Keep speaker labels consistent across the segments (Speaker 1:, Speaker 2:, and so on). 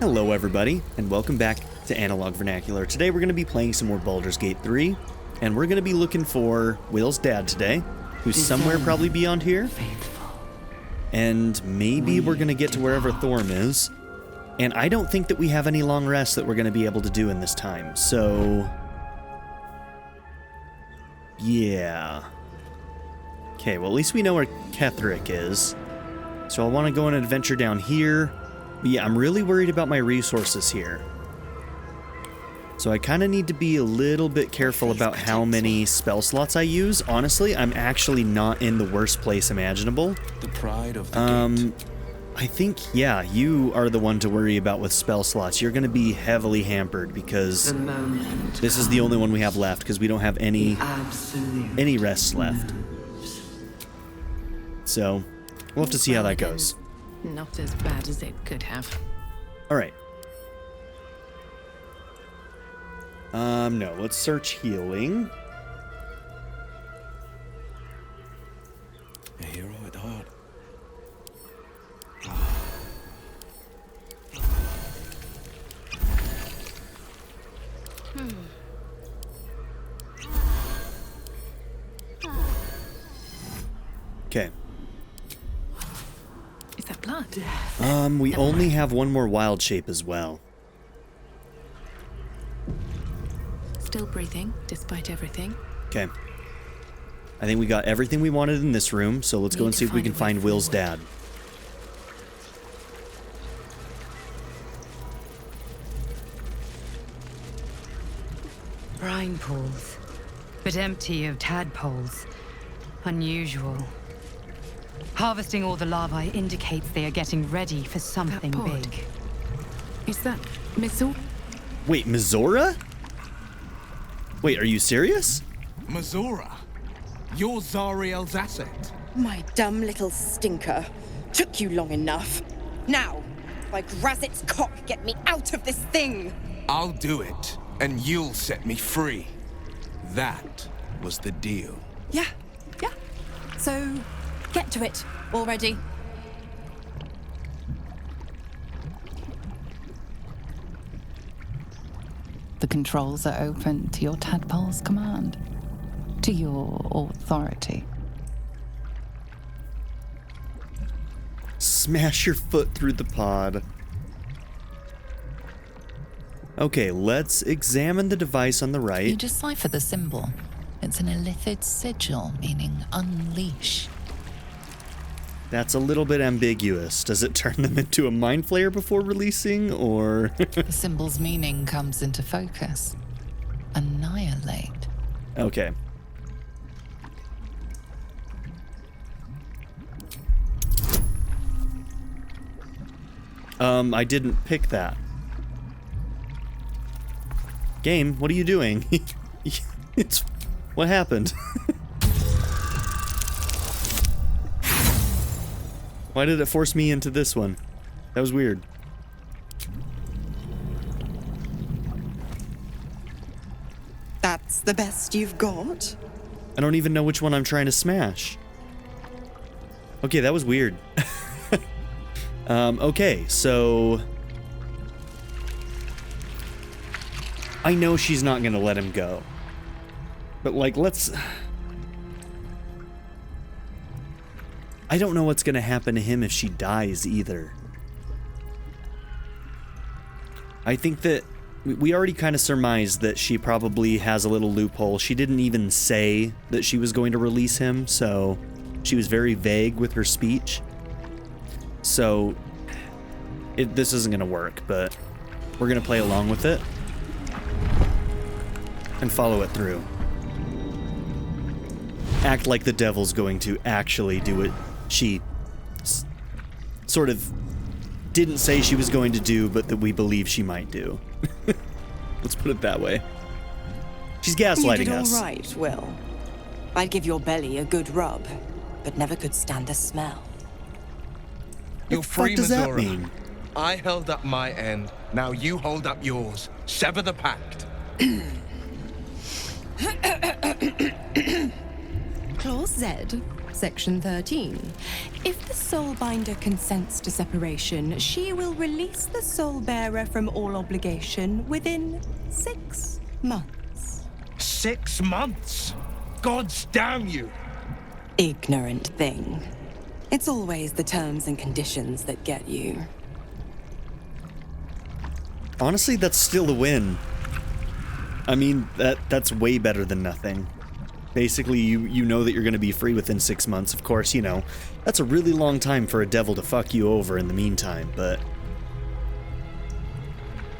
Speaker 1: Hello everybody, and welcome back to Analog Vernacular. Today we're going to be playing some more Baldur's Gate 3, and we're going to be looking for Will's dad today, who's somewhere probably beyond here. And maybe we're going to get to wherever Thorm is. And I don't think that we have any long rests that we're going to be able to do in this time, so... yeah. Okay, well at least we know where Ketheric is. So I want to go on an adventure down here. But yeah, I'm really worried about my resources here. So I kind of need to be a little bit careful about how many spell slots I use. Honestly, I'm actually not in the worst place imaginable.
Speaker 2: The pride of the gate.
Speaker 1: I think, yeah, you are the one to worry about with spell slots. You're going to be heavily hampered because this is the only one we have left because we don't have any rests left. So we'll have to see how that goes.
Speaker 3: Not as bad as it could have.
Speaker 1: All right. No, let's search healing.
Speaker 2: A hero at heart.
Speaker 1: Okay.
Speaker 3: Is that blood?
Speaker 1: We only have one more wild shape as well.
Speaker 3: Still breathing, despite everything.
Speaker 1: Okay. I think we got everything we wanted in this room, so let's go and see if we can find Will's dad.
Speaker 4: Brine pools, but empty of tadpoles. Unusual. Harvesting all the larvae indicates they are getting ready for something big.
Speaker 3: Is that Missile?
Speaker 1: Wait, Mizora? Wait, are you serious?
Speaker 5: Mizora? You're Zariel's asset.
Speaker 6: My dumb little stinker. Took you long enough. Now, by Grazit's cock, get me out of this thing!
Speaker 5: I'll do it, and you'll set me free. That was the deal.
Speaker 6: Yeah. So, get to it already.
Speaker 7: The controls are open to your tadpole's command, to your authority.
Speaker 1: Smash your foot through the pod. Okay, let's examine the device on the
Speaker 7: You
Speaker 1: right.
Speaker 7: decipher the symbol. It's an illithid sigil, meaning unleash.
Speaker 1: That's a little bit ambiguous. Does it turn them into a Mind Flayer before releasing, or...
Speaker 7: The symbol's meaning comes into focus. Annihilate.
Speaker 1: Okay. I didn't pick that. Game, what are you doing? It's... what happened? Why did it force me into this one? That was weird.
Speaker 6: That's the best you've got?
Speaker 1: I don't even know which one I'm trying to smash. Okay, that was weird. Okay, so... I know she's not gonna let him go. But, like, let's... I don't know what's gonna happen to him if she dies, either. I think that... we already kind of surmised that she probably has a little loophole. She didn't even say that she was going to release him, so... she was very vague with her speech. So... this isn't gonna work, but... we're gonna play along with it. And follow it through. Act like the devil's going to actually do what she sort of didn't say she was going to do, but that we believe she might do. Let's put it that way. She's gaslighting
Speaker 6: You did
Speaker 1: us.
Speaker 6: all right, Will. I'd give your belly a good rub, but never could stand the smell.
Speaker 5: You're
Speaker 1: What the fuck
Speaker 5: free,
Speaker 1: does that
Speaker 5: Mizora.
Speaker 1: mean?
Speaker 5: I held up my end. Now you hold up yours. Sever the pact.
Speaker 6: Clause Z,
Speaker 8: Section 13. If the Soulbinder consents to separation, she will release the Soulbearer from all obligation within 6 months.
Speaker 9: 6 months? Gods damn you!
Speaker 8: Ignorant thing. It's always the terms and conditions that get you.
Speaker 1: Honestly, that's still a win. I mean, that's way better than nothing. Basically, you know that you're going to be free within 6 months. Of course, you know, that's a really long time for a devil to fuck you over in the meantime, but...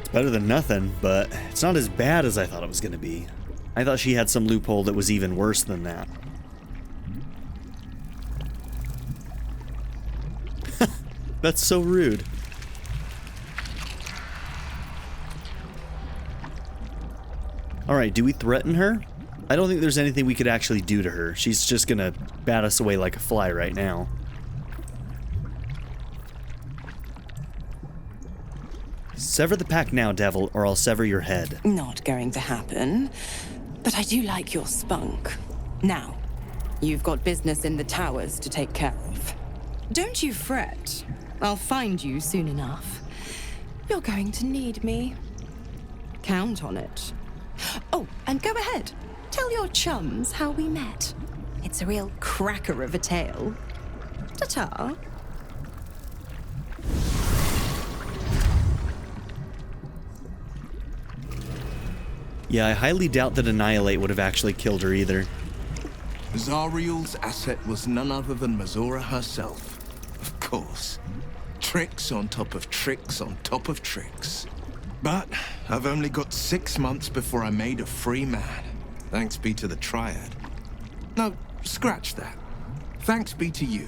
Speaker 1: It's better than nothing, but it's not as bad as I thought it was going to be. I thought she had some loophole that was even worse than that. That's so rude. Alright, do we threaten her? I don't think there's anything we could actually do to her. She's just gonna bat us away like a fly right now. Sever the pact now, devil, or I'll sever your head.
Speaker 8: Not going to happen. But I do like your spunk. Now, you've got business in the towers to take care of. Don't you fret. I'll find you soon enough. You're going to need me. Count on it. Oh, and go ahead. Tell your chums how we met. It's a real cracker of a tale. Ta-ta.
Speaker 1: Yeah, I highly doubt that Annihilate would have actually killed her either.
Speaker 5: Zariel's asset was none other than Mazora herself. Of course. Tricks on top of tricks on top of tricks. But I've only got 6 months before I'm made a free man. Thanks be to the Triad. No, scratch that. Thanks be to you.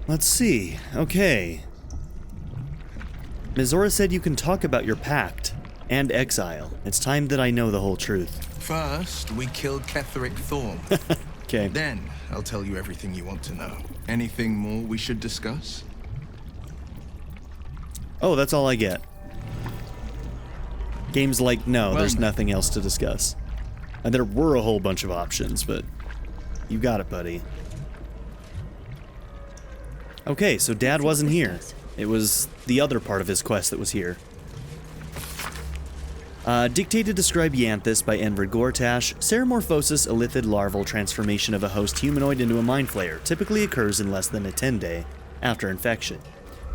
Speaker 1: Let's see. Okay. Mizora said you can talk about your pact and exile. It's time that I know the whole truth.
Speaker 5: First, we killed Ketheric Thorn.
Speaker 1: Okay.
Speaker 5: Then, I'll tell you everything you want to know. Anything more we should discuss?
Speaker 1: Oh, that's all I get. Game's like, no, there's nothing else to discuss. And there were a whole bunch of options, but you got it, buddy. Okay, so Dad wasn't here. It was the other part of his quest that was here. Dictated to describe Yanthus by Enver Gortash, Ceramorphosis, a lithid larval transformation of a host humanoid into a Mind Flayer, typically occurs in less than a 10-day after infection.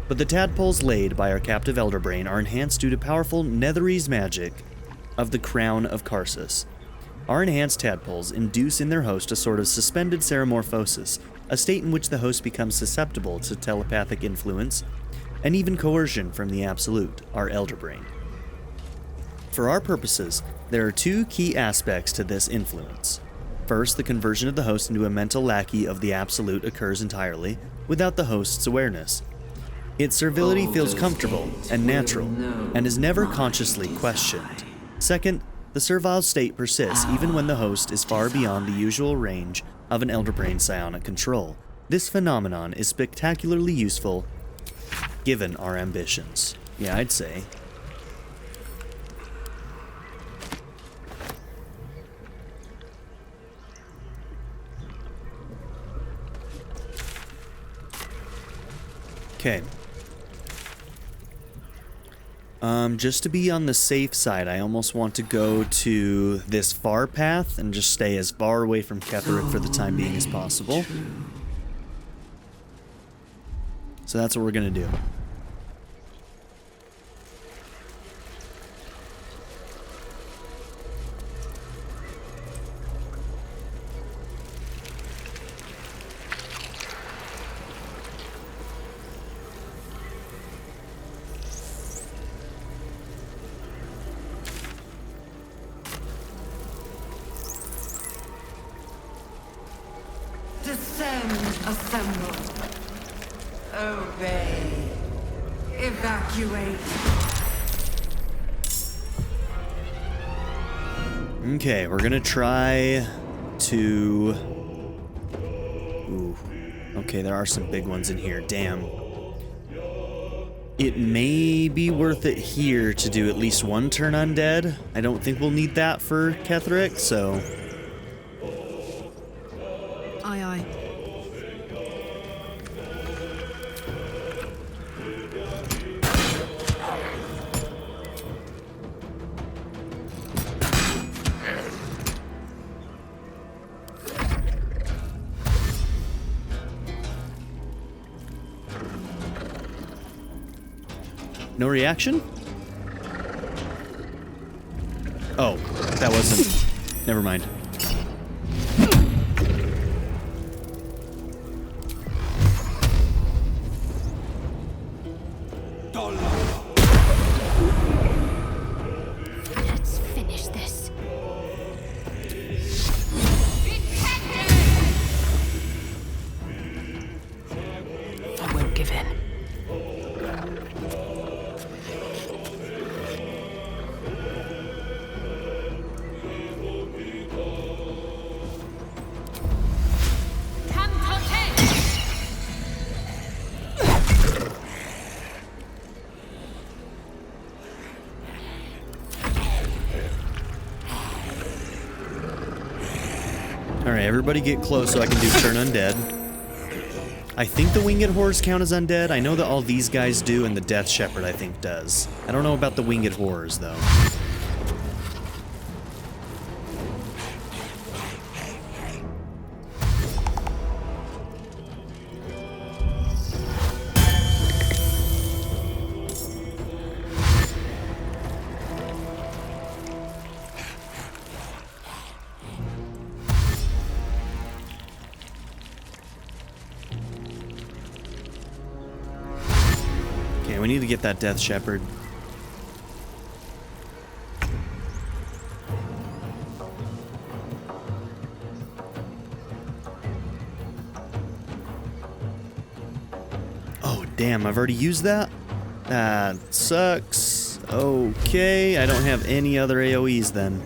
Speaker 1: But the tadpoles laid by our captive Elderbrain are enhanced due to powerful Netherese magic of the Crown of Karsus. Our enhanced tadpoles induce in their host a sort of suspended ceramorphosis, a state in which the host becomes susceptible to telepathic influence and even coercion from the Absolute, our Elderbrain. For our purposes, there are two key aspects to this influence. First, the conversion of the host into a mental lackey of the Absolute occurs entirely, without the host's awareness. Its servility feels comfortable and natural, and is never consciously questioned. Second, the servile state persists even when the host is far beyond the usual range of an Elderbrain psionic control. This phenomenon is spectacularly useful given our ambitions. Yeah, I'd say. Okay. Just to be on the safe side, I almost want to go to this far path and just stay as far away from Ketheric for the time being as possible. So that's what we're gonna do.
Speaker 10: Descend, assemble. Obey. Evacuate.
Speaker 1: Okay, we're gonna try to... Ooh. Okay, there are some big ones in here. Damn. It may be worth it here to do at least one turn undead. I don't think we'll need that for Ketheric, so...
Speaker 3: Aye, aye.
Speaker 1: No reaction? Oh, that wasn't... Never mind.
Speaker 11: Let's finish this.
Speaker 3: I won't give in.
Speaker 1: Alright, everybody get close so I can do turn undead. I think the winged horrors count as undead. I know that all these guys do, and the Death Shepherd I think does. I don't know about the winged horrors though. We need to get that Death Shepherd. Oh, damn, I've already used that? That sucks. Okay, I don't have any other AoEs then.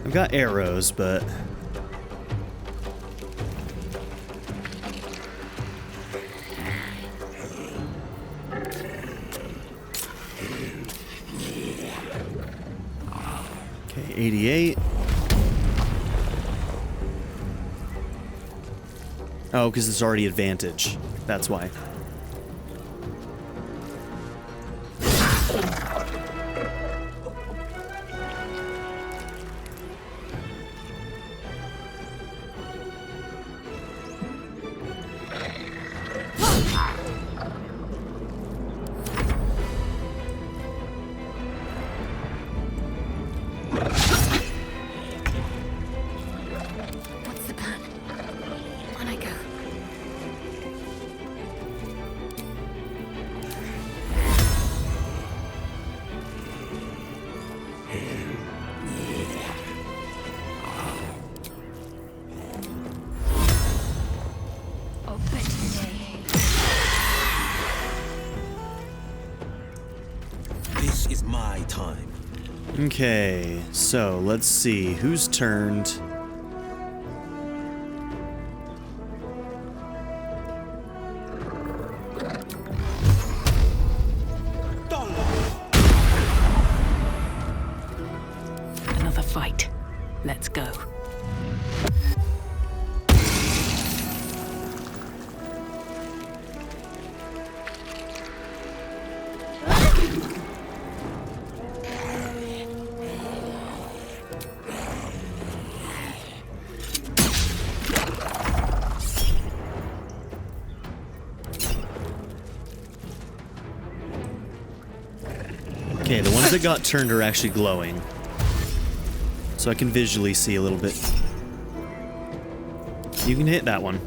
Speaker 1: I've got arrows, but... Okay, 88. Oh, because it's already advantage. That's why.
Speaker 11: What's the plan? On I go. Open day.
Speaker 2: This is my time.
Speaker 1: Okay, so let's see who's turned.
Speaker 3: Another fight. Let's go.
Speaker 1: Okay, the ones that got turned are actually glowing. So I can visually see a little bit. You can hit that one.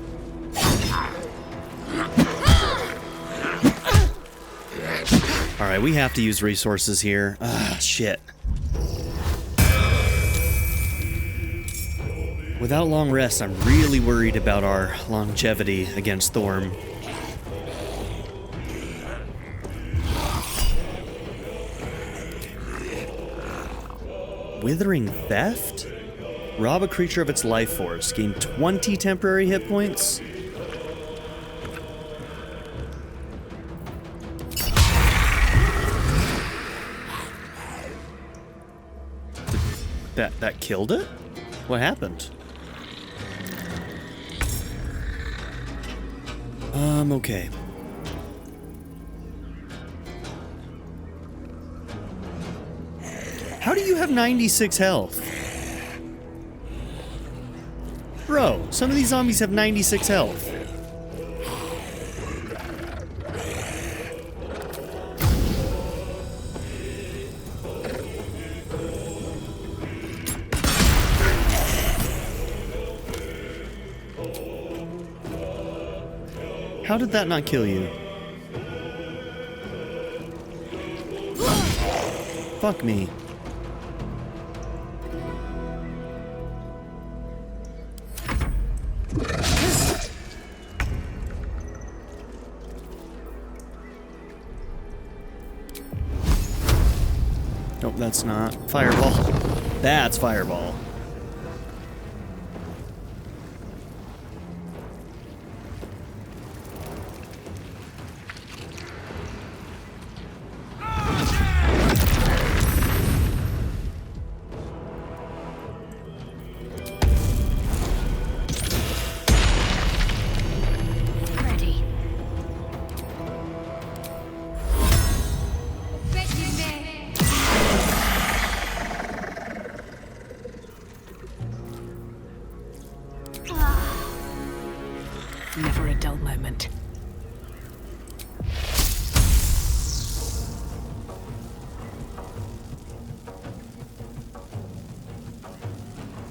Speaker 1: Alright, we have to use resources here. Ah, shit. Without long rest, I'm really worried about our longevity against Thorm. Withering Theft? Rob a creature of its life force. Gain 20 temporary hit points? That killed it? What happened? Okay. How do you have 96 health? Bro, some of these zombies have 96 health. How did that not kill you? Fuck me. Nope, that's not. Fireball. That's fireball.
Speaker 3: Never a dull moment.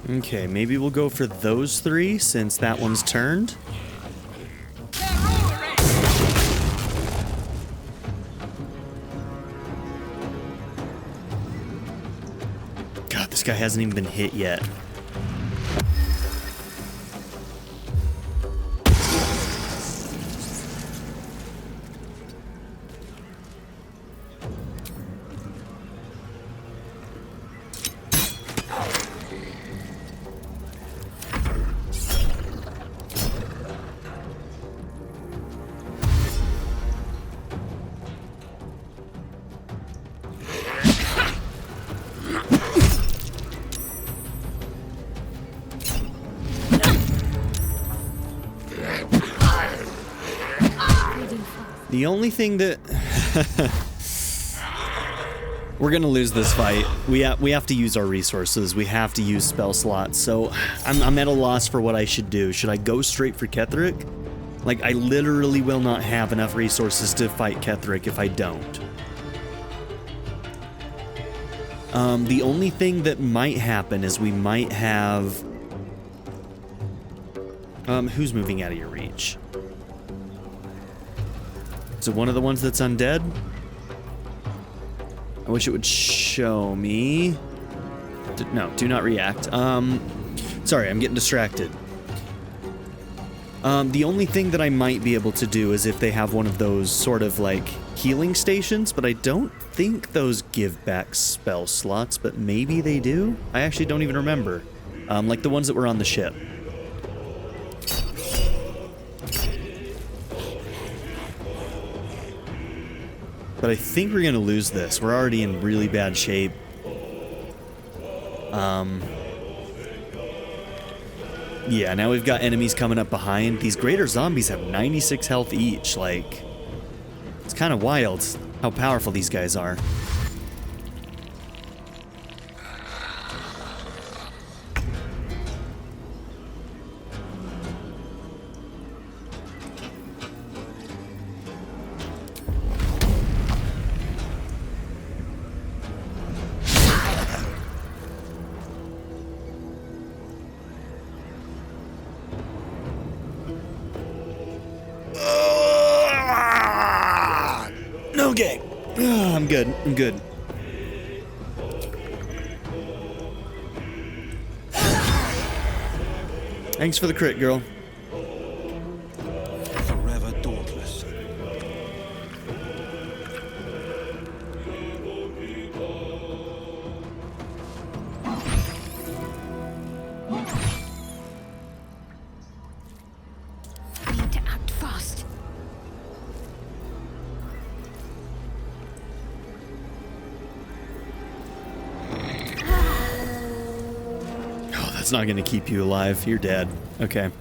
Speaker 1: Okay, maybe we'll go for those three since that one's turned. God, this guy hasn't even been hit yet. The only thing that we're gonna lose this fight. We have to use our resources. We have to use spell slots. So I'm at a loss for what I should do. Should I go straight for Ketheric? Like, I literally will not have enough resources to fight Ketheric if I don't. The only thing that might happen is we might have... who's moving out of your reach? Is it one of the ones that's undead? I wish it would show me. No, do not react. Sorry, I'm getting distracted. The only thing that I might be able to do is if they have one of those sort of like healing stations, but I don't think those give back spell slots, but maybe they do? I actually don't even remember. Like the ones that were on the ship. But I think we're gonna lose this. We're already in really bad shape. Yeah, now we've got enemies coming up behind. These greater zombies have 96 health each. Like, it's kind of wild how powerful these guys are. Okay. I'm good. I'm good. Thanks for the crit, girl.
Speaker 2: Forever dauntless.
Speaker 11: We need to act fast.
Speaker 1: That's not gonna keep you alive. You're dead. Okay.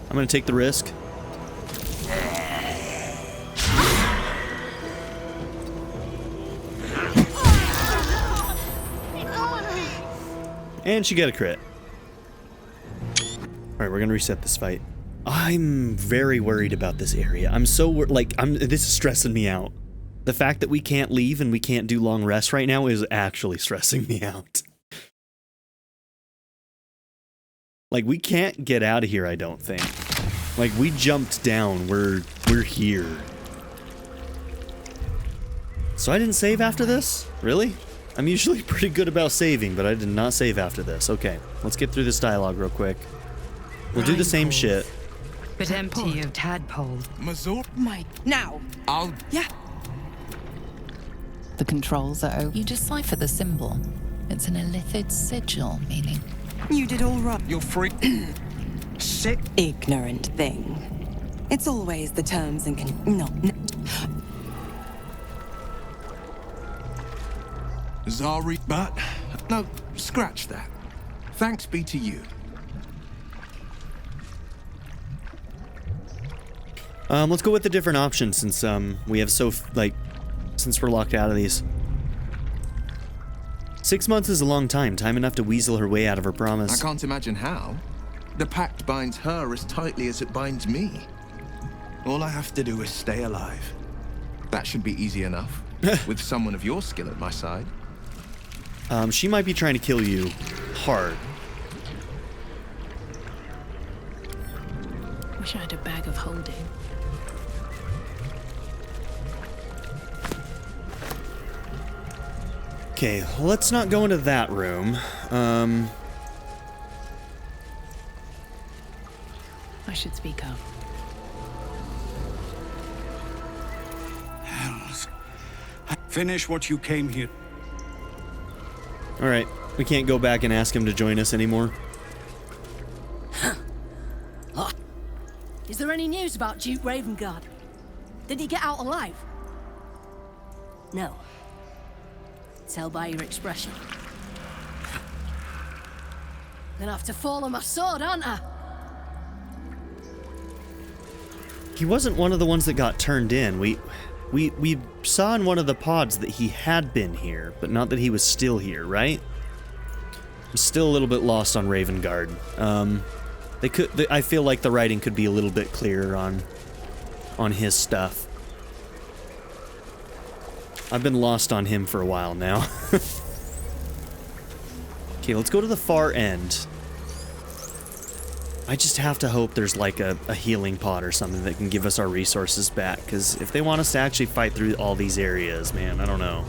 Speaker 1: I'm gonna take the risk. And she got a crit. Alright, we're gonna reset this fight. I'm very worried about this area. I'm so this is stressing me out. The fact that we can't leave and we can't do long rests right now is actually stressing me out. Like, we can't get out of here, I don't think. Like, we jumped down. We're here. So I didn't save after this? Really? I'm usually pretty good about saving, but I did not save after this. Okay, let's get through this dialogue real quick. We'll do the same shit.
Speaker 4: But empty of tadpoles.
Speaker 6: Now.
Speaker 8: Yeah.
Speaker 7: The controls are open. You decipher the symbol. It's an illithid sigil, meaning...
Speaker 8: You did all right.
Speaker 9: You're free. Sick.
Speaker 8: Ignorant thing. It's always the terms and no.
Speaker 5: Zari, but no, scratch that. Thanks be to you.
Speaker 1: Let's go with the different options since we have since we're locked out of these. 6 months is a long time enough to weasel her way out of her promise.
Speaker 5: I can't imagine how. The pact binds her as tightly as it binds me. All I have to do is stay alive. That should be easy enough, with someone of your skill at my side.
Speaker 1: She might be trying to kill you hard.
Speaker 3: Wish I had a bag of holding.
Speaker 1: Okay, let's not go into that room.
Speaker 3: I should speak up.
Speaker 9: Hells. Finish what you came here.
Speaker 1: Alright, we can't go back and ask him to join us anymore.
Speaker 12: Is there any news about Duke Ravengard? Did he get out alive? No. Tell by your expression. Gonna have to fall on my sword, aren't I?
Speaker 1: He wasn't one of the ones that got turned in. We saw in one of the pods that he had been here, but not that he was still here, right? I'm still a little bit lost on Ravengard. I feel like the writing could be a little bit clearer on his stuff. I've been lost on him for a while now. Okay, let's go to the far end. I just have to hope there's like a healing pod or something that can give us our resources back, because if they want us to actually fight through all these areas, man, I don't know.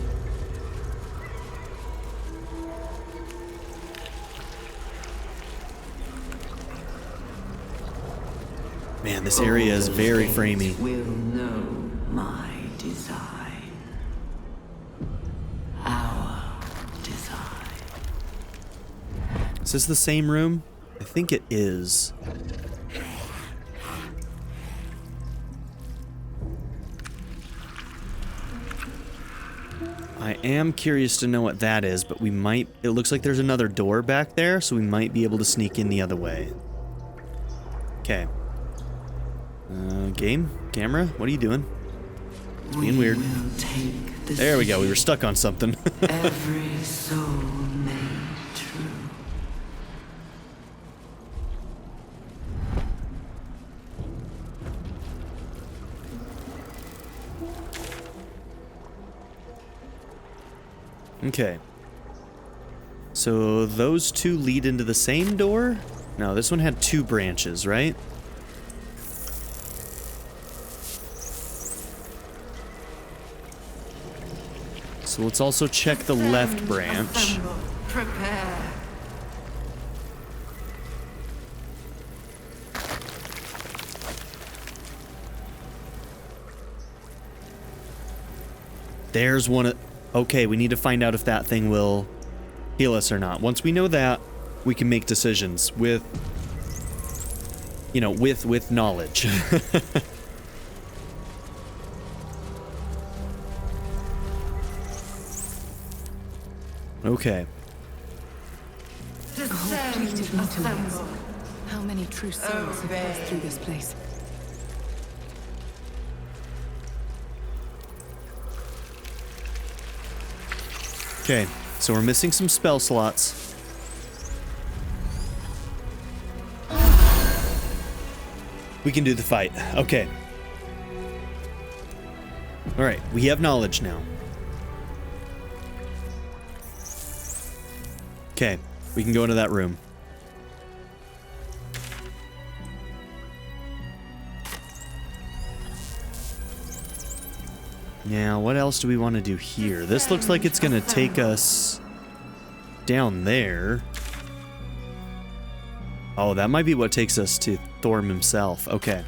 Speaker 1: Man, this area is very framey.
Speaker 10: Will know my design. Our design.
Speaker 1: Is this the same room? I think it is. I am curious to know what that is, but we might... It looks like there's another door back there, so we might be able to sneak in the other way. Okay. Game? Camera? What are you doing? It's being weird. There we go, we were stuck on something.
Speaker 10: Every soul made true.
Speaker 1: Okay. So those two lead into the same door? No, this one had two branches, right? So let's also check the left branch.
Speaker 10: Assemble, prepare.
Speaker 1: There's one of... Okay, we need to find out if that thing will heal us or not. Once we know that, we can make decisions with... You know, with knowledge. Okay.
Speaker 7: A whole fleet of mutilates. How many true souls have passed through this place?
Speaker 1: Okay, so we're missing some spell slots. We can do the fight. Okay. Alright, we have knowledge now. Okay, we can go into that room. Now, what else do we want to do here? This looks like it's going to take us down there. Oh, that might be what takes us to Thorm himself. Okay.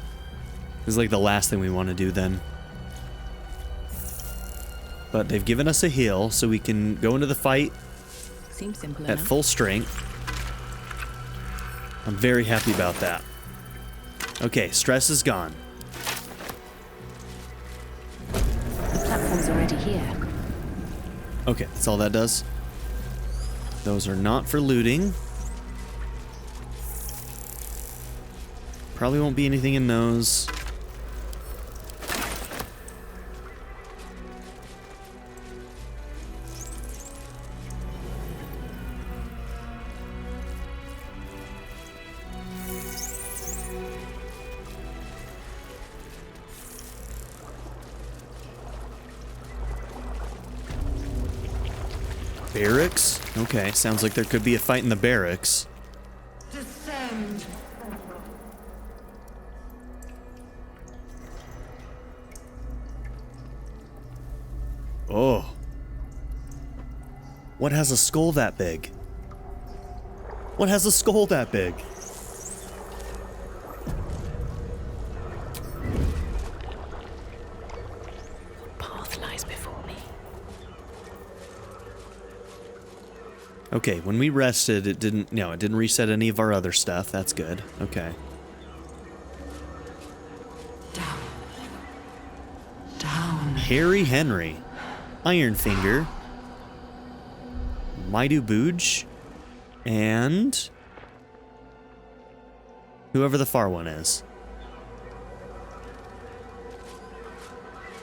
Speaker 1: This is like the last thing we want to do then. But they've given us a heal, so we can go into the fight
Speaker 3: Seems simple
Speaker 1: at
Speaker 3: enough.
Speaker 1: full strength. I'm very happy about that. Okay, stress is gone.
Speaker 3: The platform's already here.
Speaker 1: Okay, that's all that does. Those are not for looting. Probably won't be anything in those. Barracks? Okay, sounds like there could be a fight in the barracks.
Speaker 10: Descend.
Speaker 1: Oh. What has a skull that big? What has a skull that big?
Speaker 3: What path lies before me?
Speaker 1: Okay, when we rested, it didn't reset any of our other stuff. That's good. Okay.
Speaker 10: Down. Down.
Speaker 1: Harry Henry. Ironfinger. Maidu Booj. And whoever the far one is.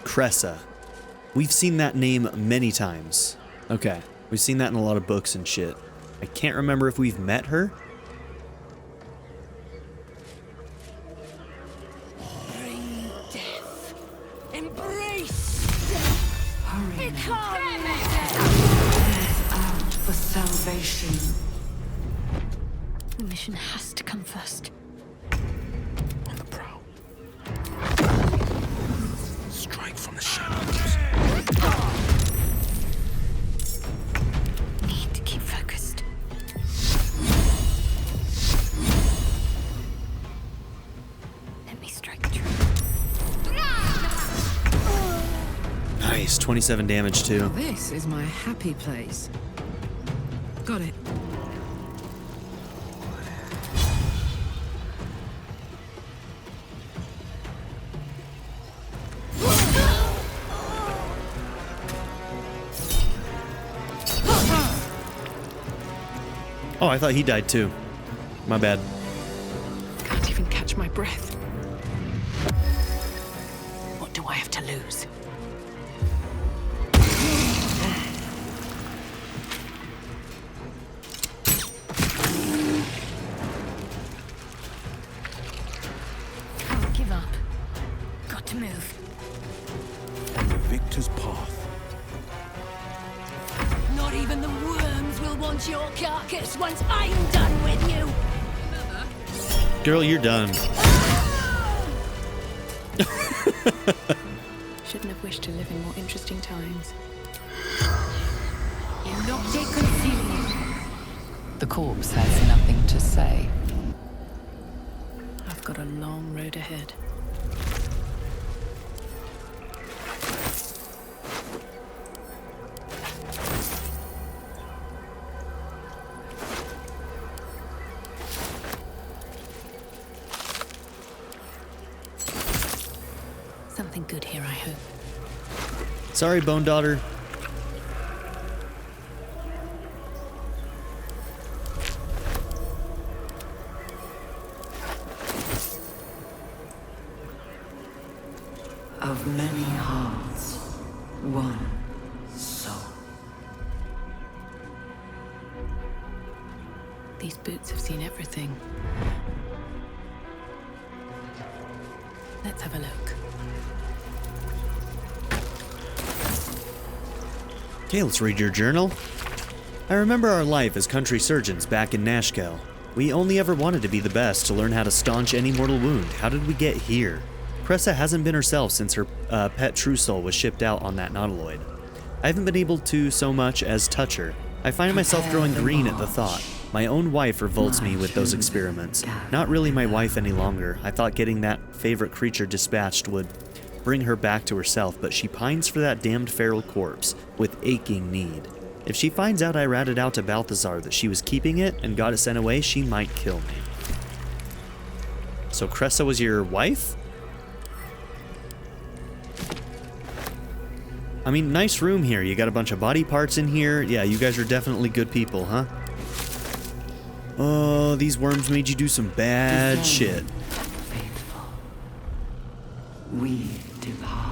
Speaker 1: Cressa. We've seen that name many times. Okay. We've seen that in a lot of books and shit. I can't remember if we've met her.
Speaker 12: Bring death. Embrace death.
Speaker 10: Hurry.
Speaker 12: Become
Speaker 10: Death out for salvation.
Speaker 12: The mission has to come first.
Speaker 2: On the prowl. Strike from the shadows.
Speaker 12: Need to keep focused. Let me strike true.
Speaker 1: Nice, 27 damage too.
Speaker 8: This is my happy place. Got it.
Speaker 1: Oh, I thought he died too. My bad.
Speaker 3: Can't even catch my breath. What do I have to lose?
Speaker 12: Can't give up. Got to move.
Speaker 2: The victor's path.
Speaker 12: Not even the worms will want your carcass once I'm done with you.
Speaker 1: Girl, you're done.
Speaker 3: Shouldn't have wished to live in more interesting times.
Speaker 7: The corpse has nothing to say.
Speaker 3: I've got a long road ahead. Something good here, I hope.
Speaker 1: Sorry, Bone Daughter.
Speaker 10: of many hearts, one soul.
Speaker 3: These boots have seen everything. Let's have a look.
Speaker 1: Okay, let's read your journal. I remember our life as country surgeons back in Nashkel. We only ever wanted to be the best, to learn how to staunch any mortal wound. How did we get here? Cressa hasn't been herself since her pet True Soul was shipped out on that nautiloid. I haven't been able to so much as touch her. I find myself growing green at the thought. My own wife revolts me with those experiments. Not really my wife any longer. I thought getting that favorite creature dispatched would bring her back to herself, but she pines for that damned feral corpse with aching need. If she finds out I ratted out to Balthazar that she was keeping it and got it sent away, she might kill me. So Cressa was your wife? I mean, nice room here. You got a bunch of body parts in here. Yeah, you guys are definitely good people, huh? Oh, these worms made you do some bad shit.
Speaker 10: Faithful, we depart.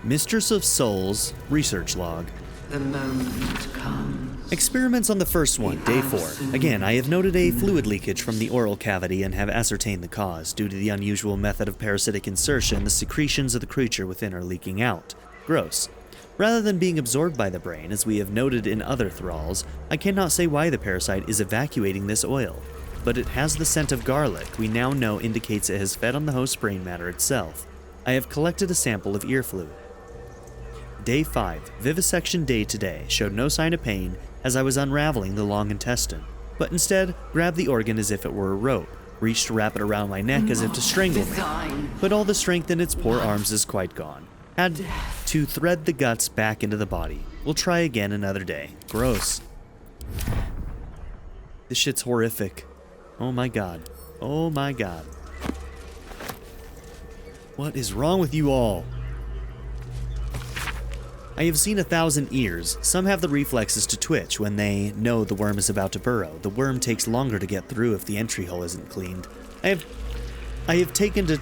Speaker 1: Mistress of Souls research log.
Speaker 10: The moment comes.
Speaker 1: Experiments on the first one, day 4. Again, I have noted a fluid leakage from the oral cavity and have ascertained the cause. Due to the unusual method of parasitic insertion, the secretions of the creature within are leaking out. Gross. Rather than being absorbed by the brain, as we have noted in other thralls, I cannot say why the parasite is evacuating this oil. But it has the scent of garlic we now know indicates it has fed on the host's brain matter itself. I have collected a sample of ear fluid. Day 5, vivisection day today, showed no sign of pain as I was unraveling the long intestine, but instead grabbed the organ as if it were a rope, reached to wrap it around my neck as if to strangle me. But all the strength in its poor arms is quite gone. Had to thread the guts back into the body. We'll try again another day. Gross. This shit's horrific. Oh my god. Oh my god. What is wrong with you all? I have seen 1,000 ears. Some have the reflexes to twitch when they know the worm is about to burrow. The worm takes longer to get through if the entry hole isn't cleaned. I have taken to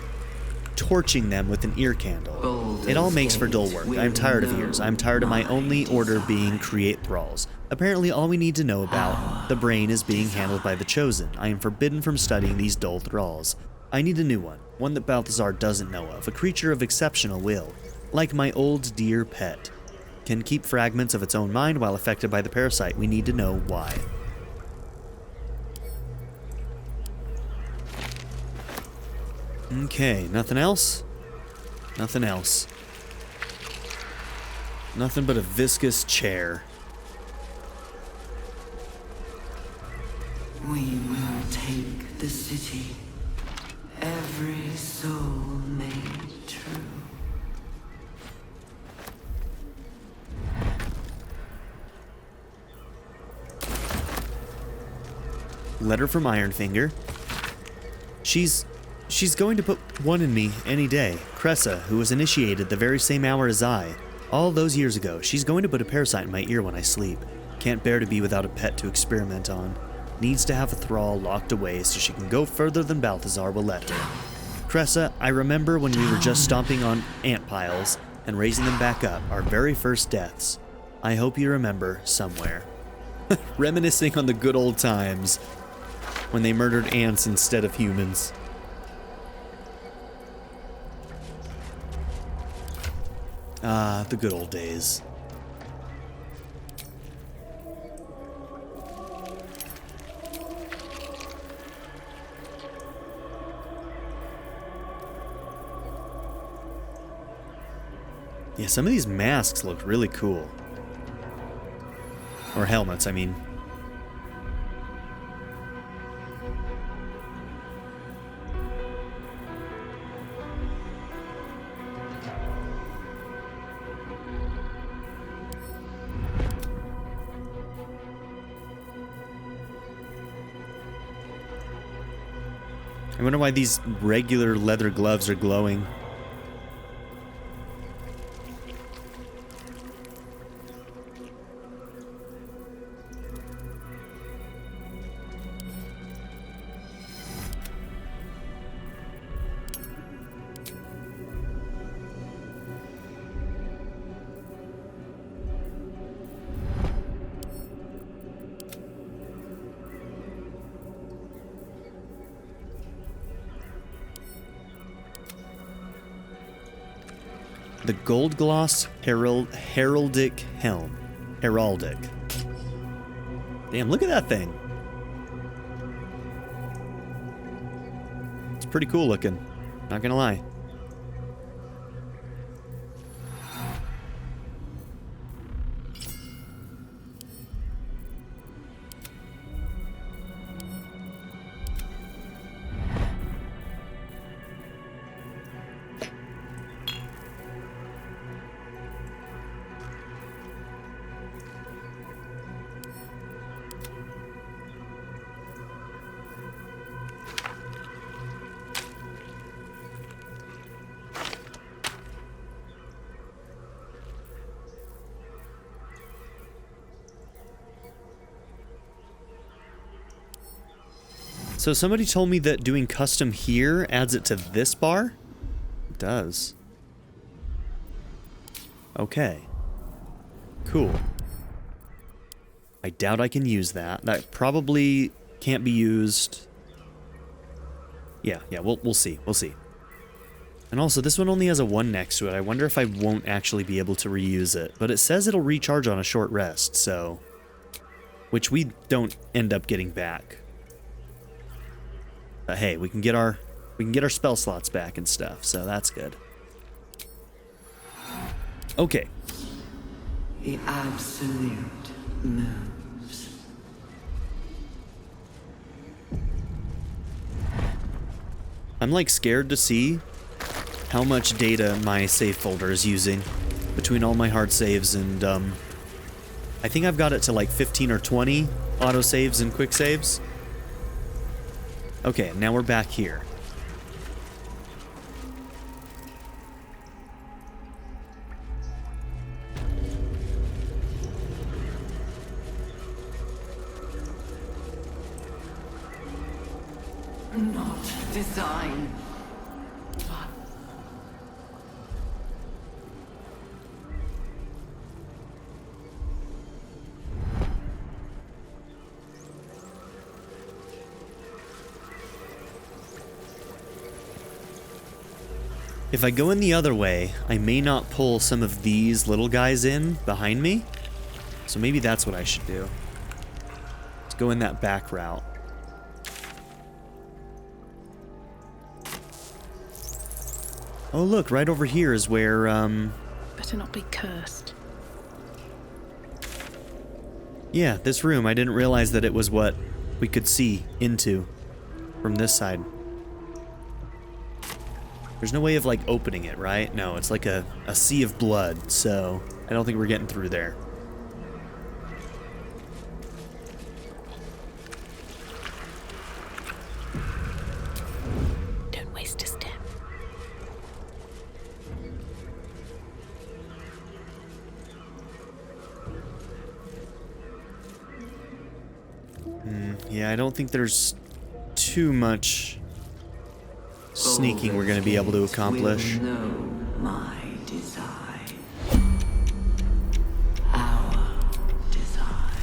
Speaker 1: torching them with an ear candle. It all makes for dull work. I'm tired of ears. I'm tired of my only order being create thralls. Apparently all we need to know about the brain is being handled by the Chosen. I am forbidden from studying these dull thralls. I need a new one that Balthazar doesn't know of, a creature of exceptional will, like my old dear pet. Can keep fragments of its own mind while affected by the parasite. We need to know why. Okay, nothing else? Nothing else. Nothing but a viscous chair.
Speaker 10: We will take the city, every soul made true.
Speaker 1: Letter from Ironfinger. She's going to put one in me any day. Cressa, who was initiated the very same hour as I, all those years ago. She's going to put a parasite in my ear when I sleep. Can't bear to be without a pet to experiment on. Needs to have a thrall locked away so she can go further than Balthazar will let her. Cressa, I remember when we were just stomping on ant piles and raising them back up, our very first deaths. I hope you remember somewhere. Reminiscing on the good old times when they murdered ants instead of humans. Ah, the good old days. Yeah, some of these masks look really cool. Or helmets, I mean. I wonder why these regular leather gloves are glowing. The gold gloss heraldic helm. Heraldic. Damn, look at that thing. It's pretty cool looking. Not gonna lie. So somebody told me that doing custom here adds it to this bar? It does. Okay. Cool. I doubt I can use that. That probably can't be used. Yeah, we'll see. We'll see. And also, this one only has a 1 next to it. I wonder if I won't actually be able to reuse it. But it says it'll recharge on a short rest, so... which we don't end up getting back. But hey, we can get our spell slots back and stuff, so that's good. Okay.
Speaker 10: The absolute moves.
Speaker 1: I'm like scared to see how much data my save folder is using between all my hard saves and I think I've got it to like 15 or 20 auto saves and quick saves. Okay, now we're back here.
Speaker 10: Not design.
Speaker 1: If I go in the other way, I may not pull some of these little guys in behind me. So maybe that's what I should do. Let's go in that back route. Oh look, right over here is where,
Speaker 3: Better not be cursed.
Speaker 1: yeah, this room. I didn't realize that it was what we could see into from this side. There's no way of, like, opening it, right? No, it's like a sea of blood, so I don't think we're getting through there.
Speaker 3: Don't waste a step.
Speaker 1: Yeah, I don't think there's too much sneaking we're going to be able to accomplish.
Speaker 10: Will know my design. Our design.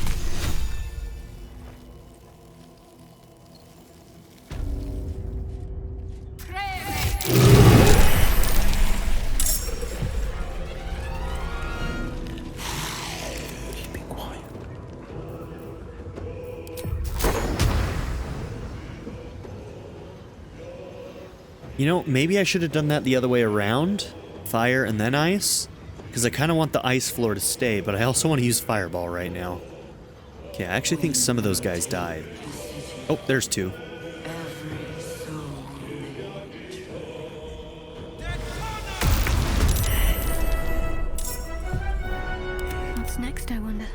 Speaker 2: Keeping quiet.
Speaker 1: You know, maybe I should have done that the other way around. Fire and then ice. Because I kind of want the ice floor to stay, but I also want to use fireball right now. Okay, I actually think some of those guys died. Oh, there's 2.
Speaker 10: Every soul made
Speaker 11: What's next, I wonder?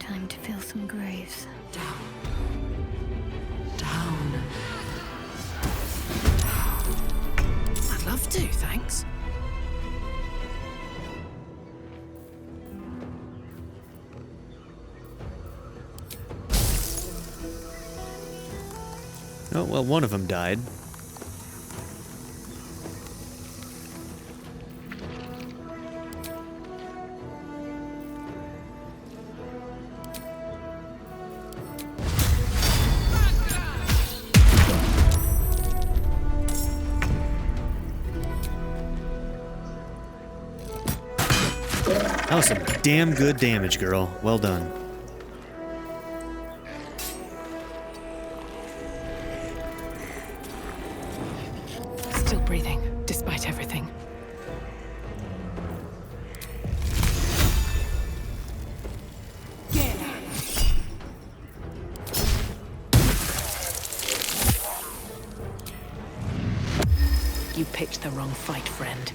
Speaker 11: Time to fill some graves.
Speaker 10: Down.
Speaker 8: I'd love to, thanks.
Speaker 1: Oh, well, one of them died. That was some damn good damage, girl. Well done.
Speaker 8: Still breathing, despite everything. You picked the wrong fight, friend.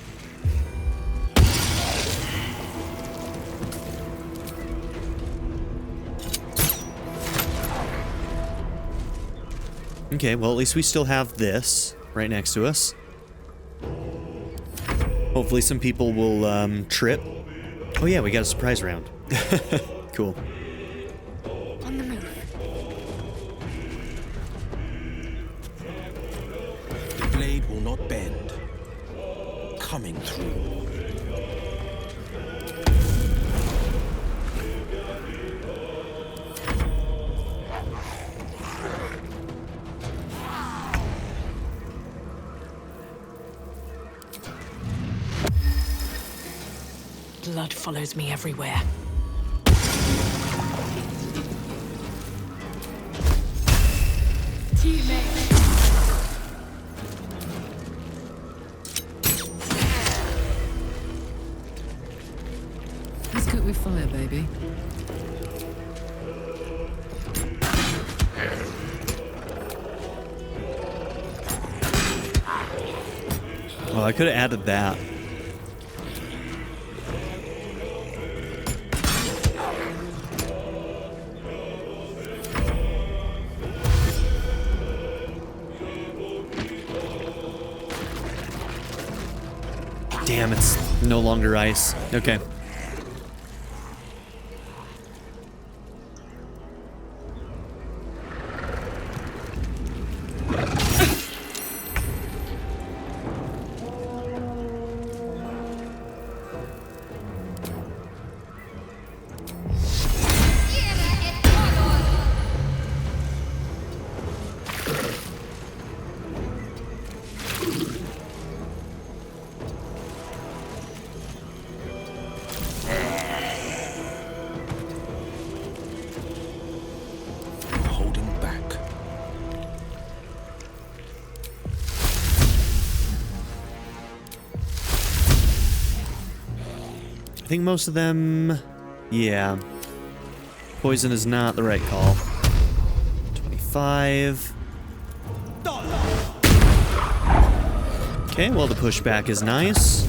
Speaker 1: Okay, well, at least we still have this right next to us. Hopefully some people will trip. Oh yeah, we got a surprise round. Cool.
Speaker 11: On the move.
Speaker 2: The blade will not bend. Coming through.
Speaker 8: Blood follows me everywhere.
Speaker 7: Let's cook with fire, baby.
Speaker 1: Well, I could have added that. Damn, it's no longer ice. Okay. I think most of them, yeah. Poison is not the right call. 25. Okay, well the pushback is nice.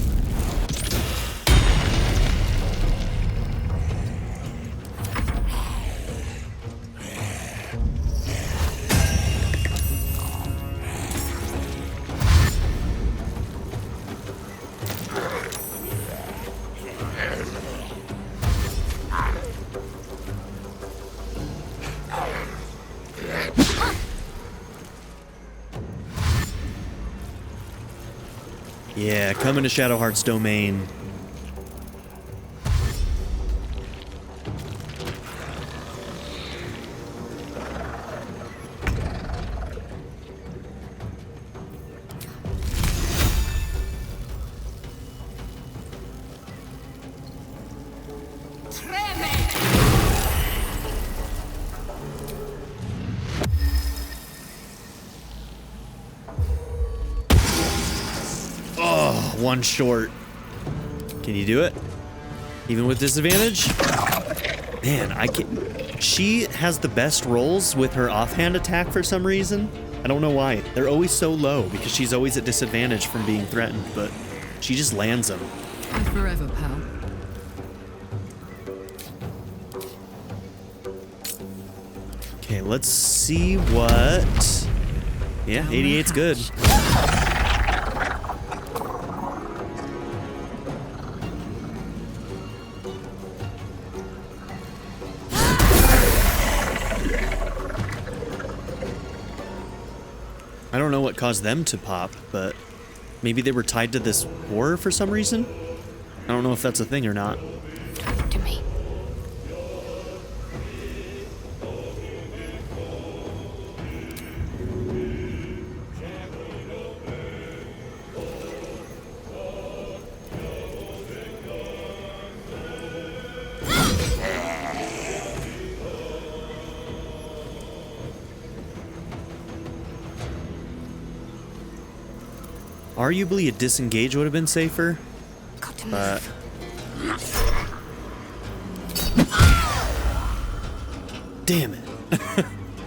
Speaker 1: Yeah, coming to Shadowheart's domain. One short. Can you do it? Even with disadvantage? Man, I can. She has the best rolls with her offhand attack for some reason. I don't know why. They're always so low because she's always at disadvantage from being threatened, but she just lands them.
Speaker 7: Forever, pal.
Speaker 1: let's see what... Yeah, 88's good. I don't know what caused them to pop, but maybe they were tied to this war for some reason? I don't know if that's a thing or not.
Speaker 11: Talk to me.
Speaker 1: Arguably, a disengage would have been safer, but... Damn it.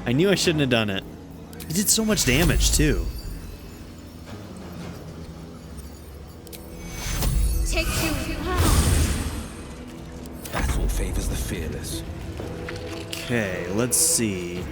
Speaker 1: I knew I shouldn't have done it. It did so much damage, too.
Speaker 11: Take two.
Speaker 2: Battle favors the fearless.
Speaker 1: Okay, let's see.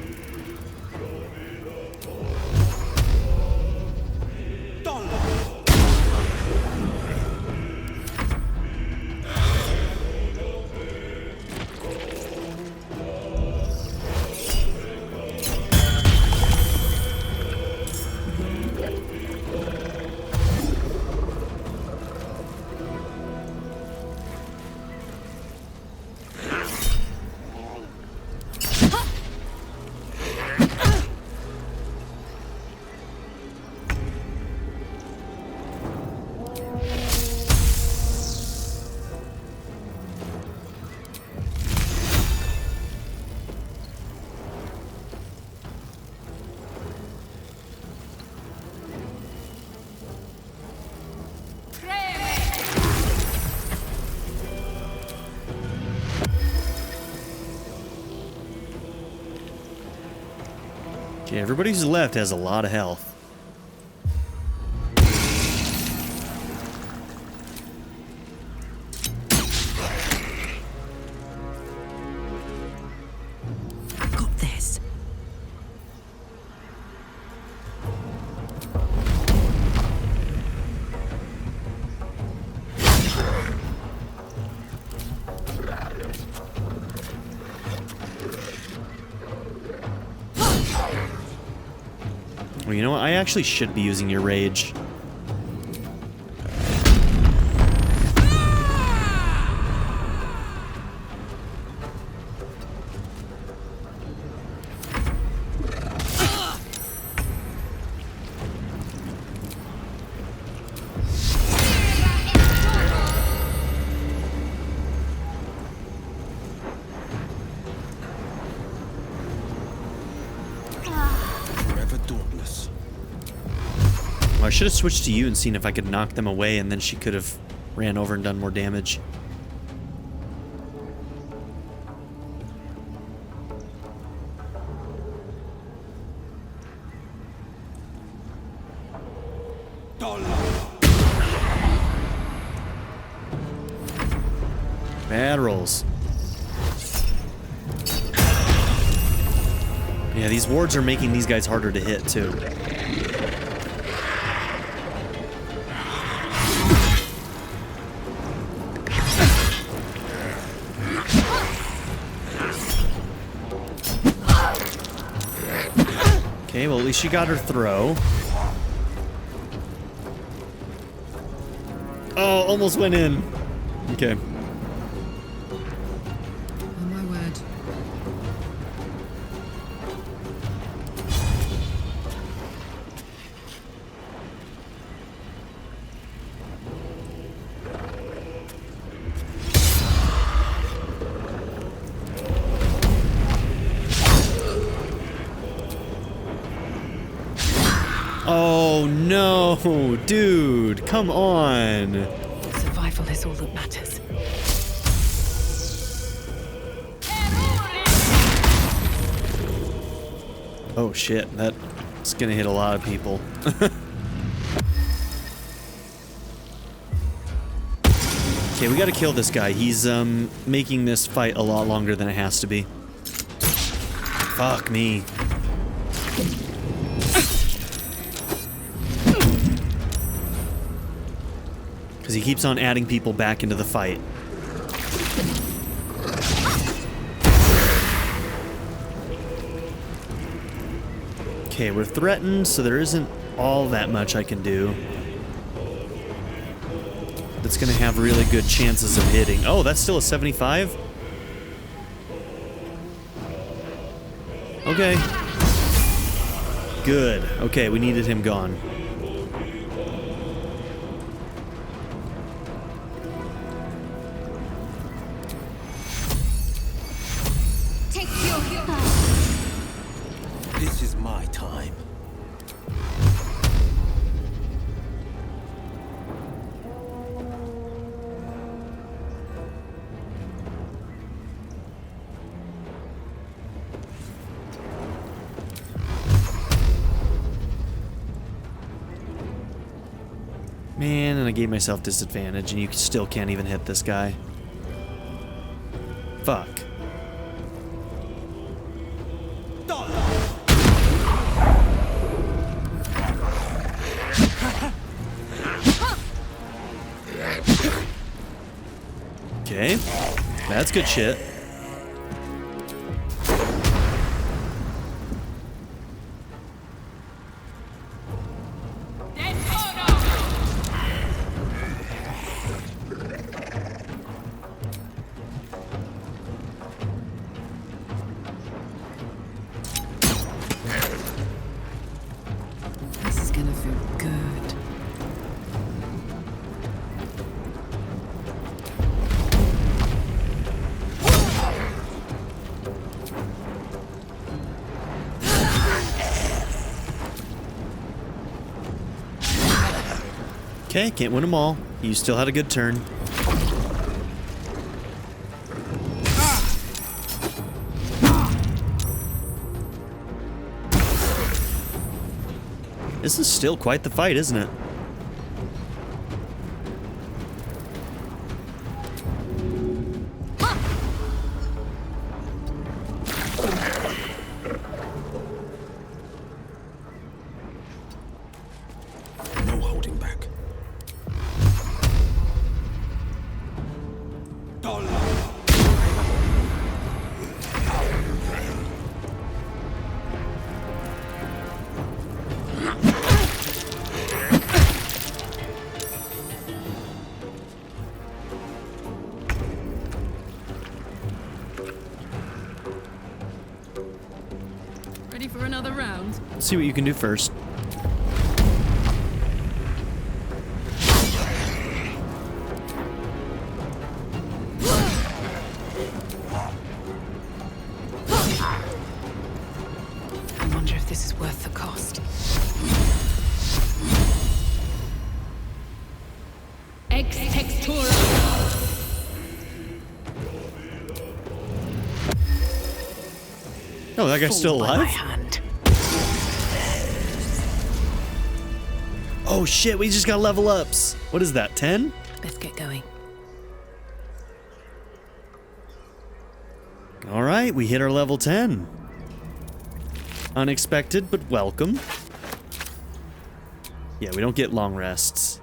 Speaker 1: Okay, everybody who's left has a lot of health.
Speaker 8: I've got this.
Speaker 1: Well, you know what? I actually should be using your rage. I should have switched to you and seen if I could knock them away, and then she could have ran over and done more damage. Bad rolls. Yeah, these wards are making these guys harder to hit, too. Okay, well, at least she got her throw. Oh, almost went in. Okay.
Speaker 8: Oh my word.
Speaker 1: Oh no, dude, come on.
Speaker 4: Survival is all that matters.
Speaker 1: Oh shit, that's gonna hit a lot of people. Okay, we gotta kill this guy. He's making this fight a lot longer than it has to be. Fuck me. Because he keeps on adding people back into the fight. Okay, we're threatened, so there isn't all that much I can do. That's gonna have really good chances of hitting. Oh, that's still a 75? Okay. Good. Okay, we needed him gone.
Speaker 2: This is my time.
Speaker 1: Man, and I gave myself disadvantage, and you still can't even hit this guy. Fuck. Okay, that's good shit.
Speaker 7: This is gonna feel good.
Speaker 1: Okay, can't win them all. You still had a good turn. This is still quite the fight, isn't it?
Speaker 2: No holding back.
Speaker 12: Ready for another round?
Speaker 1: Let's see what you can do first.
Speaker 7: I wonder if this is worth the cost.
Speaker 12: Ex textura.
Speaker 1: Oh, that guy's still alive? Oh shit, we just got level ups. What is that, 10?
Speaker 3: Let's get going.
Speaker 1: Alright, we hit our level 10. Unexpected, but welcome. Yeah, we don't get long rests.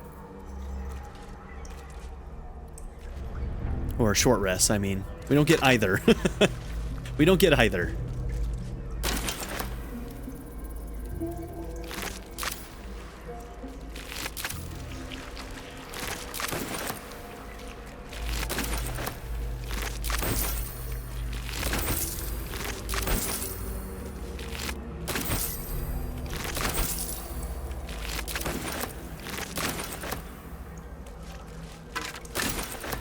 Speaker 1: Or short rests, I mean. We don't get either. We don't get either.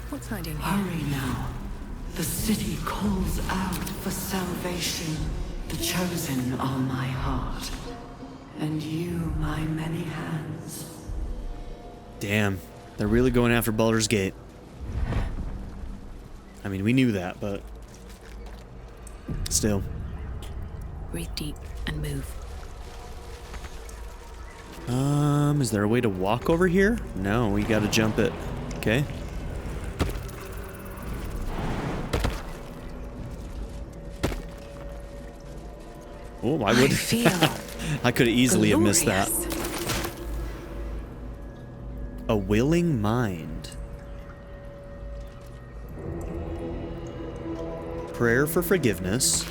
Speaker 3: What's hiding here?
Speaker 10: Hurry now. The city calls out for salvation. The chosen are my heart, and you my many hands.
Speaker 1: Damn, they're really going after Baldur's Gate. I mean, we knew that, but still.
Speaker 3: Breathe deep and move.
Speaker 1: Is there a way to walk over here? No, we gotta jump it. Okay. Oh, I would. I could easily have missed that. A willing mind. Prayer for forgiveness.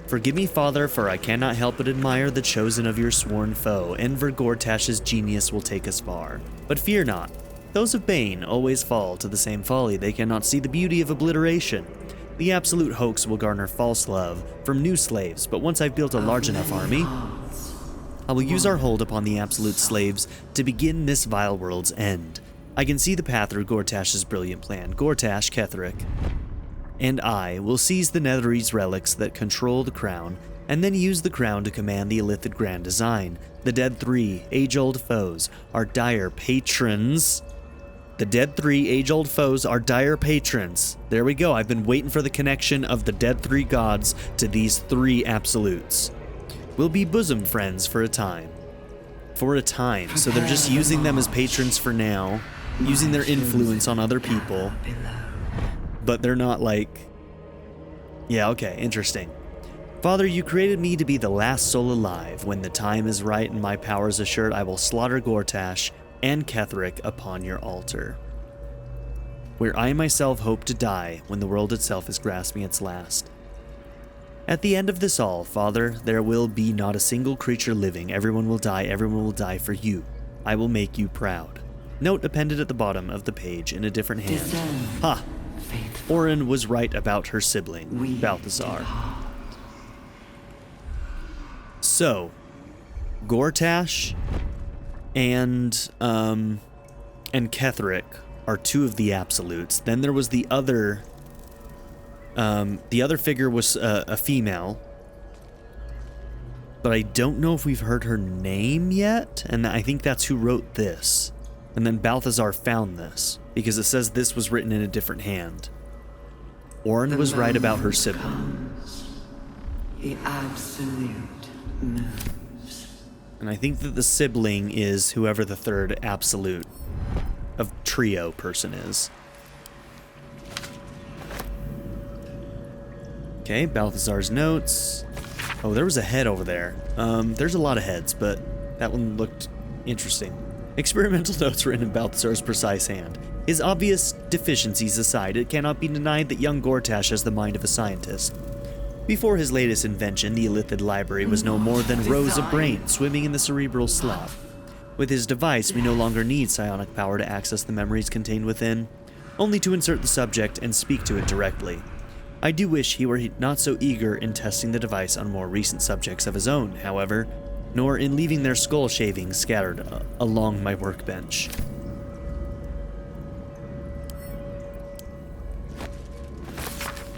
Speaker 1: Forgive me, Father, for I cannot help but admire the chosen of your sworn foe. Enver Gortash's genius will take us far. But fear not. Those of Bane always fall to the same folly. They cannot see the beauty of obliteration. The absolute hoax will garner false love from new slaves, but once I've built a large enough army, I will use our hold upon the absolute slaves to begin this vile world's end. I can see the path through Gortash's brilliant plan. Gortash, Ketheric, and I will seize the Netherese relics that control the crown, and then use the crown to command the Illithid Grand Design. The Dead Three, age-old foes, are dire patrons. The Dead Three, age-old foes, are dire patrons. There we go. I've been waiting for the connection of the Dead Three gods to these three absolutes. We'll be bosom friends for a time. For a time. So they're just using them as patrons for now, using their influence on other people. But they're not like... Yeah, okay, interesting. Father, you created me to be the last soul alive. When the time is right and my power is assured, I will slaughter Gortash and Ketheric upon your altar, where I myself hope to die when the world itself is grasping its last. At the end of this all, Father, there will be not a single creature living. Everyone will die for you. I will make you proud. Note appended at the bottom of the page in a different hand. Ha! Orin was right about her sibling, Balthazar. So, Gortash and Ketheric are two of the absolutes. Then there was the other figure was a female, but I don't know if we've heard her name yet, and I think that's who wrote this. And then Balthazar found this, because it says this was written in a different hand. Orin was right about her sibling.
Speaker 10: The absolute moves.
Speaker 1: And I think that the sibling is whoever the third absolute of trio person is. Okay, Balthazar's notes. Oh, there was a head over there. There's a lot of heads, but that one looked interesting. Experimental notes written in Balthazar's precise hand. His obvious deficiencies aside, it cannot be denied that young Gortash has the mind of a scientist. Before his latest invention, the Illithid Library was no more than rows of brains swimming in the cerebral slop. With his device, we no longer need psionic power to access the memories contained within, only to insert the subject and speak to it directly. I do wish he were not so eager in testing the device on more recent subjects of his own, however, nor in leaving their skull shavings scattered along my workbench.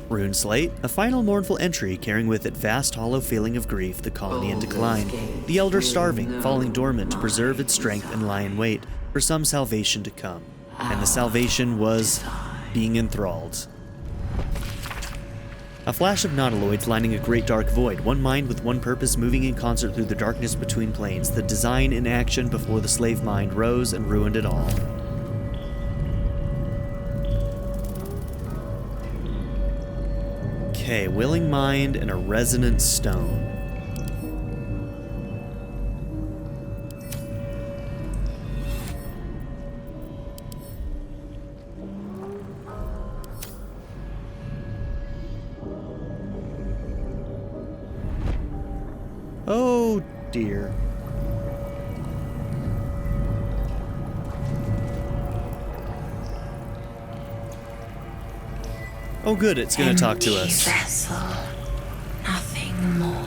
Speaker 1: Rune Slate, a final mournful entry carrying with it vast hollow feeling of grief, the colony in decline, the elder starving, falling dormant to preserve its strength and lie in wait for some salvation to come. And the salvation was being enthralled. A flash of nautiloids lining a great dark void, one mind with one purpose moving in concert through the darkness between planes, the design in action before the slave mind rose and ruined it all. Okay, willing mind and a resonant stone. Oh dear. Oh good, it's gonna talk to us.
Speaker 11: Vessel, nothing more.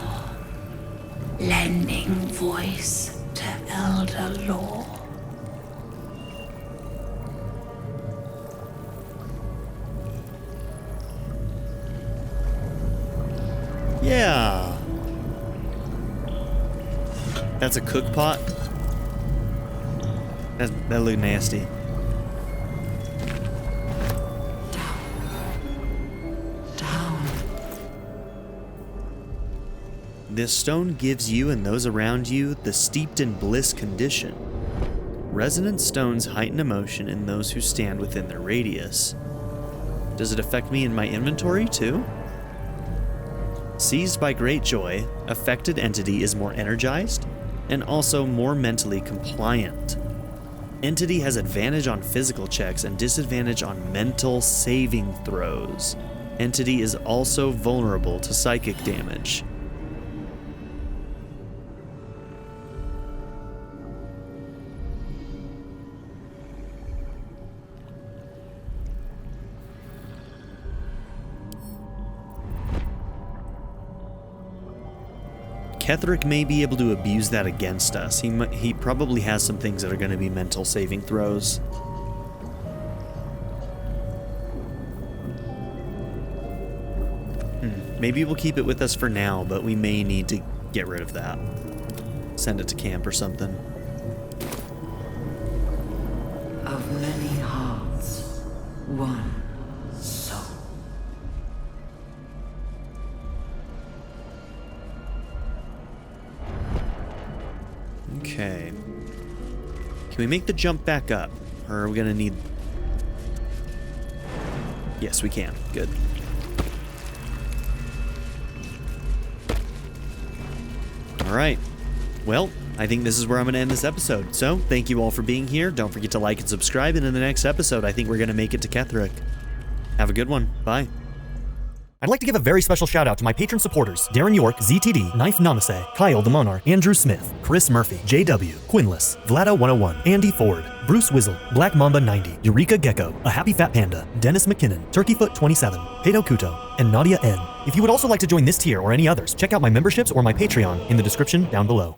Speaker 11: Lending voice to elder law.
Speaker 1: Yeah. That's a cook pot? That looked nasty. This stone gives you and those around you the steeped in bliss condition. Resonant stones heighten emotion in those who stand within their radius. Does it affect me in my inventory too? Seized by great joy, affected entity is more energized and also more mentally compliant. Entity has advantage on physical checks and disadvantage on mental saving throws. Entity is also vulnerable to psychic damage. Ketheric may be able to abuse that against us. He probably has some things that are going to be mental saving throws. Maybe we'll keep it with us for now, but we may need to get rid of that. Send it to camp or something.
Speaker 10: Of many hearts, one soul.
Speaker 1: Okay. Can we make the jump back up? Or are we gonna need... Yes, we can. Good. Alright. Well, I think this is where I'm gonna end this episode. So, thank you all for being here. Don't forget to like and subscribe, and in the next episode, I think we're gonna make it to Ketheric. Have a good one. Bye.
Speaker 13: I'd like to give a very special shout out to my patron supporters: Darren York, ZTD, Knife Namaste, Kyle the Monarch, Andrew Smith, Chris Murphy, JW, Quinless, Vlado101, Andy Ford, Bruce Wizzle, Black Mamba 90, Eureka Gecko, A Happy Fat Panda, Dennis McKinnon, Turkeyfoot 27, Pedo Kuto, and Nadia N. If you would also like to join this tier or any others, check out my memberships or my Patreon in the description down below.